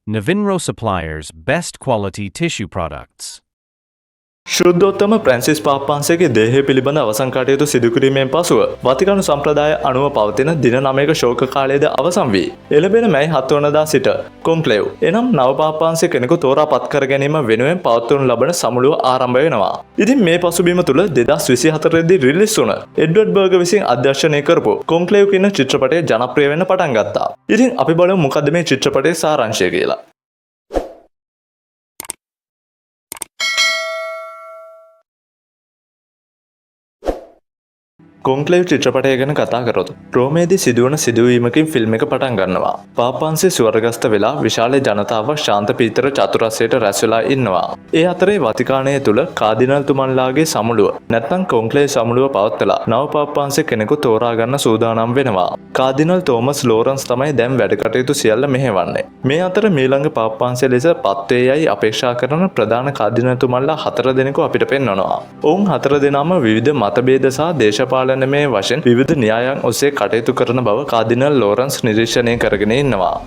Navinro suppliers best quality tissue products. ශුද්ධෝත්තම ප්‍රැන්සිස් පාප්පාන්සේගේ දේහය පිළිබඳ අවසන් කටයුතු සිදු කිරීමෙන් පසුව වතිකන් සම්ප්‍රදාය අනුව පවතින දින 9ක ශෝක කාලයේද අවසන් වී එළඹෙන මැයි 7 වනදා සිට කොන්ක්ලේව් එනම් නව පාප්පාන්සේ කෙනෙකු තෝරා පත් කර ගැනීම වෙනුවෙන් පවත්වනු ලබන සමුළුව ආරම්භ වෙනවා. ඉතින් මේ පසුබිම තුළ 2024 දී රිලීස් වුණ එඩ්වර්ඩ් බර්ගර් විසින් අධ්‍යක්ෂණය කරපු කොන්ක්ලේව් කියන චිත්‍රපටය ජනප්‍රිය වෙන්න පටන් ගත්තා. ඉතින් අපි බලමු මොකද්ද මේ චිත්‍රපටයේ සාරාංශය කියලා. කොන්ක්ලේව් චිත්‍රපටය ගැන කතා කරොත් රෝමේදී සිදුවන සිදුවීමකින් ෆිල්ම් එක පටන් ගන්නවා. පාප්පාන්සේ ස්වර්ගස්ත වෙලා විශාල ජනතාවක් ශාන්ත පීතර චතුරස්‍රයට රැස් වෙලා ඉන්නවා. ඒ අතරේ වතිකානය තුල කාදිනල් තුමන්ලාගේ සමුළුව නැත්නම් කොන්ක්ලේව් සමුළුව පවත්වලා නව පාප්පාන්සේ කෙනෙකු තෝරා ගන්න සූදානම් වෙනවා. කාදිනල් තෝමස් ලෝරන්ස් තමයි දැන් වැඩ කටයුතු සියල්ල මෙහෙවන්නේ. මේ අතර මීළඟ පාප්පාන්සේ ලෙස පත්වේයයි අපේක්ෂා කරන ප්‍රධාන කාදිනල් තුමන්ලා 4 දෙනෙකු අපිට පෙන්වනවා. ඔවුන් 4 දෙනාම විවිධ මතභේද සහ දේශපාලන මේ වශයෙන් විවිධ න්‍යායන් ඔස්සේ කටයුතු කරන බව කාදිනල් ලෝරන්ස් නිරීක්ෂණය කරගෙන ඉන්නවා.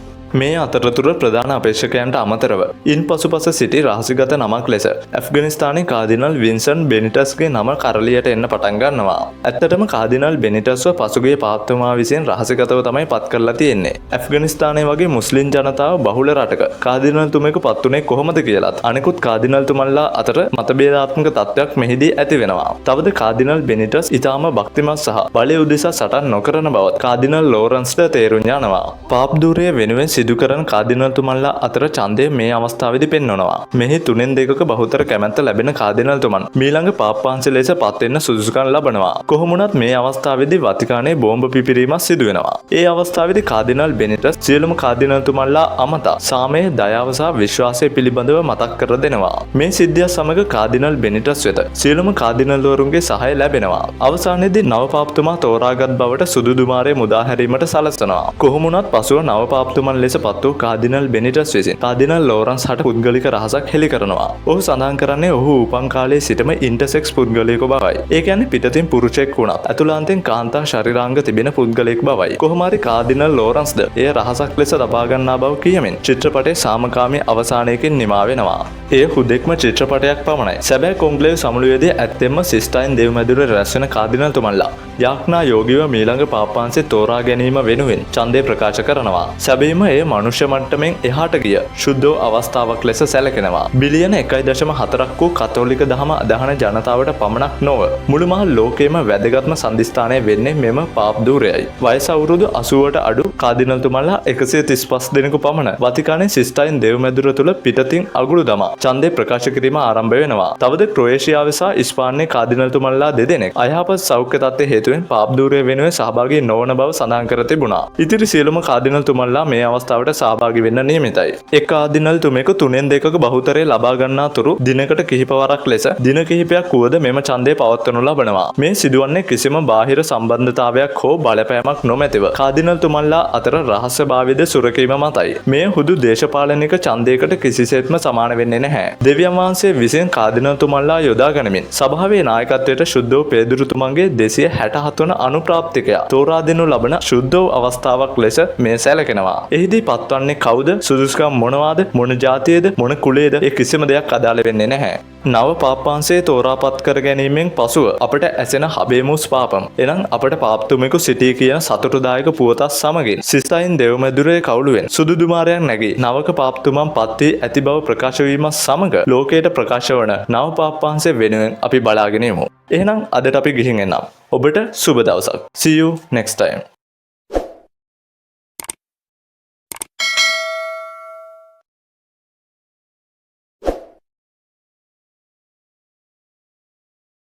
මේ අතරතුර ප්‍රධාන අපේක්ෂකයන්ට අමතරව ඉන් පසුපස සිටි රහසිගත නමක් ලෙස ඇෆ්ගනිස්තානයේ කාදිනල් වින්සන් බෙනිටස්ගේ නම කරලියට එන්න පටන් ගන්නවා. ඇත්තටම කාදිනල් බෙනිටස්ව පසුගිය පාත්තුමා විසින් රහසිගතව තමයි පත් කරලා තියෙන්නේ. ඇෆ්ගනිස්තානයේ වගේ මුස්ලිම් ජනතාව බහුල රටක කාදිනල් තුමෙකු පත් වුණේ කොහොමද කියලාත් අනිකුත් කාදිනල් තුමන්ලා අතර මතභේදාත්මක තත්ත්වයක් මෙහිදී ඇති වෙනවා. තවද කාදිනල් බෙනිටස් ඉතාම භක්තිමත් සහ බලය උදෙසා සටන් නොකරන බවත් කාදිනල් ලෝරන්ස්ට තේරුම් යනවා. පාප්දූරය වෙනුවෙන් සිදු කරන කාදිනල් තුමන්ලා අතර ඡන්දය මේ අවස්ථාවේදී පෙන්වනවා. මෙහි 3න් 2ක බහුතර කැමැත්ත ලැබෙන කාදිනල් තුමන් මීළඟ පාප්පාන්සේ ලෙස පත් වෙන්න සුදුසුකම් ලබනවා. කොහොම වුණත් මේ අවස්ථාවේදී වතිකානයේ බෝම්බ පිපිරීමක් සිදු වෙනවා. ඒ අවස්ථාවේදී කාදිනල් බෙනිටස් සියලුම කාදිනල් තුමන්ලා අමතා සාමය, දයාව සහ විශ්වාසය පිළිබඳව මතක් කර දෙනවා. මේ සිද්ධිය සමග කාදිනල් බෙනිටස් වෙත සියලුම කාදිනල්වරුන්ගේ සහාය ලැබෙනවා. අවසානයේදී නව පාප්තුමා තෝරාගත් බවට සුදු දුමාරය මුදා හැරීමට සලස්වනවා. කොහොම වුණත් පසුව නව පාප්තුමන් ලෙස පත් වූ කාදිනල් බෙනිටස් විසින් කාදිනල් ලෝරන්ස් හට පුද්ගලික රහසක් හෙළි කරනවා. ඔහු සඳහන් කරන්නේ ඔහු උපන් කාලයේ සිටම ඉන්ටර්සෙක්ස් පුද්ගලයෙකු බවයි. ඒ කියන්නේ පිටතින් පුරුෂයෙක් වුණත් ඇතුළාන්තයෙන් කාන්තා ශරීරාංග තිබෙන පුද්ගලයෙක් බවයි. කොහොම හරි කාදිනල් ලෝරන්ස්ද එය රහසක් ලෙස ලබා ගන්නා බව කියමින් චිත්‍රපටයේ සාමකාමී අවසානයකින් නිමා වෙනවා. එය හුදෙක්ම චිත්‍රපටයක් පමණයි. සැබෑ කොන්ක්ලේව් සමුළුවේදී ඇත්තෙන්ම සිස්ටයින් දෙව්මැදුරේ රැස් වෙන කාදිනල් තුමන්ලා යාඥා යෝගීව මීළඟ පාප්පාන්සේ තෝරා ගැනීම වෙනුවෙන් ඡන්දය ප්‍රකාශ කරනවා. සැබවින්ම එය මනුෂ්‍ය මට්ටමින් එහාට ගිය ශුද්ධ අවස්ථාවක් ලෙස සැලකෙනවා. බිලියන 1.4ක් වූ කතෝලික දහම අදහන ජනතාවට පමණක් නොව මුළු මහත් ලෝකයේම වැදගත්ම සන්ධිස්ථානය වෙන්නේ මෙම පාප්දූරයයි. වයස අවුරුදු 80ට අඩු කාදිනල් තුමන්ලා 135 දෙනෙකු පමණ වතිකානයේ සිස්ටයින් දෙව්මැදුර තුළ පිටතින් අගුළු දමා ඡන්දය ප්‍රකාශ කිරීම ආරම්භ වෙනවා. තවද ක්‍රොයේෂියාවේ සහ ඉස්පානයේ කාදිනල් තුමන්ලා දෙදෙනෙක් අයහපත් සෞඛ්‍ය තත්ත්වයේ හේතුවෙන් පාප්දූරය වෙනුවෙන් සහභාගී නොවන බව සඳහන් කර තිබුණා. ඉතිරි සියලුම කාදිනල් තුමන්ලා මේ අවස්ථාවට සහභාගී වෙන්න නියමිතයි. එක් කාදිනල් තුමෙකු 3න් 2ක බහුතරය ලබා ගන්නා තුරු දිනකට කිහිපවරක් ලෙස දින කිහිපයක් වුවද මෙම ඡන්දය පවත්වනු ලබනවා. මේ සිදුවන්නේ කිසිම බාහිර සම්බන්ධතාවයක් හෝ බලපෑමක් නොමැතිව කාදිනල් තුමන්ලා අතර රහස්‍යභාවයද සුරකීම මතයි. මේ හුදු දේශපාලනික ඡන්දයකට කිසිසේත්ම සමාන වෙන්නේ නැහැ. දෙවියන් වහන්සේ විසින් කාදිනල් තුමන්ලා යොදා ගනිමින් සභාවේ නායකත්වයට ශුද්ධෝ පේදුරු තුමන්ගේ 267 වන අනුප්‍රාප්තිකයා තෝරා දෙනු ලබන ශුද්ධෝ අවස්ථාවක් ලෙස මේ සැලකෙනවා. එහිදී පත්වන්නේ කවුද, සුදුසුකම් මොනවාද, මොන ජාතියේද, මොන කුලයේද, ඒ කිසිම දෙයක් අදාළ වෙන්නේ නැහැ. නව පාප්පාන්සේ තෝරාපත් කර ගැනීමෙන් පසුව අපට ඇසෙන හබේමුස් පාපම් එනම් අපට පාප්තුමෙකු සිටී කියන සතුටුදායක පුවතත් සමගින් සිස්ටයින් දෙව්මැදුරේ කවුළුවෙන් සුදු දුමාරයක් නැගී නවක පාප්තුමන් පත් වී ඇති බව ප්‍රකාශ වීමත් සමග ලෝකයට ප්‍රකාශ වන නව පාප්පාන්සේ වෙනුවෙන් අපි බලාගෙන යමු. එහෙනම් අදට අපි ගිහින් එන්නම්. ඔබට සුබ දවසක්. See you next time.